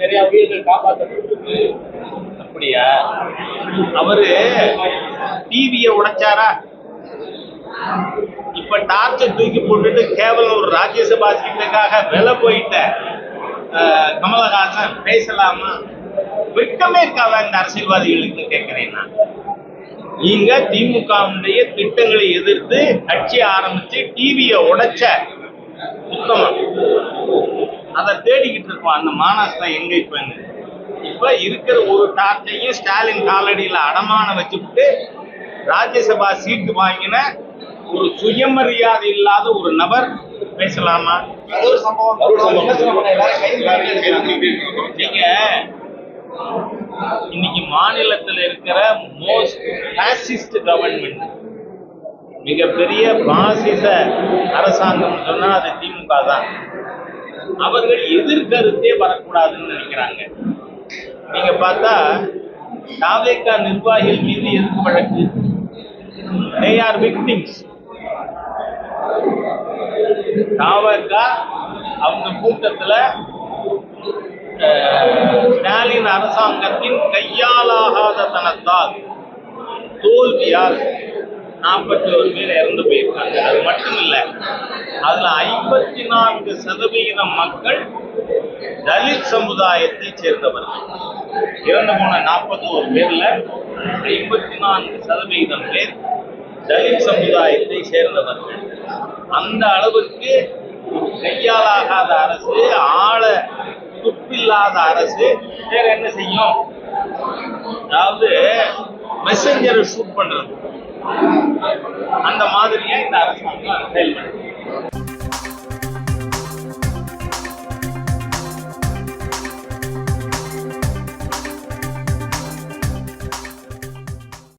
நிறைய உயிர்கள் காப்பாற்றப்பட்டிருக்கு. அப்படியா? அவரு டிவியை உடைச்சாரா? இப்ப டார்ச்சை தூக்கி போட்டுட்டு கேவலம் ஒரு ராஜ்யசபா சீட்டுக்காக விலை போயிட்ட கமலஹாசன் பேசலாமா? வெட்கமே இருக்காதா இந்த அரசியல்வாதிகளுக்கு கேட்கிறேன் நான். நீங்க திமுகவுடைய திட்டங்களை எதிர்த்து கட்சி ஆரம்பிச்சு டிவியை உடைச்ச உத்தமம், அதை தேடிக்கிட்டு இருக்கோம். அந்த மானஸ்தான் எங்க இப்ப இருக்கிற ஒரு டார்ச்சையும் ஸ்டாலின் காலடியில் அடமான வச்சுக்கிட்டு ராஜ்யசபா சீட்டு வாங்கின ஒரு சுயமரியாதை இல்லாத ஒரு நபர் பேசலாமா? நீங்க இன்னைக்கு மாநிலத்தில் இருக்கிற மோஸ்ட் பாசிஸ்ட் கவர்மெண்ட், மிகப்பெரிய பாசிச அரசாங்கம் சொன்னா அது திமுக தான். அவர்கள் எதிர்கருத்தே வரக்கூடாதுன்னு நினைக்கிறாங்க. நீங்க பார்த்தா தாவேகா நிர்வாகிகள் மீது எதிர்ப்பு வழக்கு, they are victims. தாவேகா அவங்க கூட்டத்துல ஸ்டாலின் அரசாங்கத்தின் கையாலாகாத தனத்தால் தோல்வியால் 41 பேர் இறந்து போயிருக்காங்க. அது மட்டும் இல்ல, அதுல 54% மக்கள் தலித் சமுதாயத்தை சேர்ந்தவர்கள். இறந்து போன 41 பேர்ல 54% பேர் தலித் சமுதாயத்தை சேர்ந்தவர்கள். அந்த அளவுக்கு கையாலாகாத அரசு, ஆள துப்பில்லாத அரசு வேற என்ன செய்யும்? அதாவது மெசஞ்சரை ஷூட் பண்றது, அந்த மாதிரியா இந்த அரசாங்கம் செயல்படுது.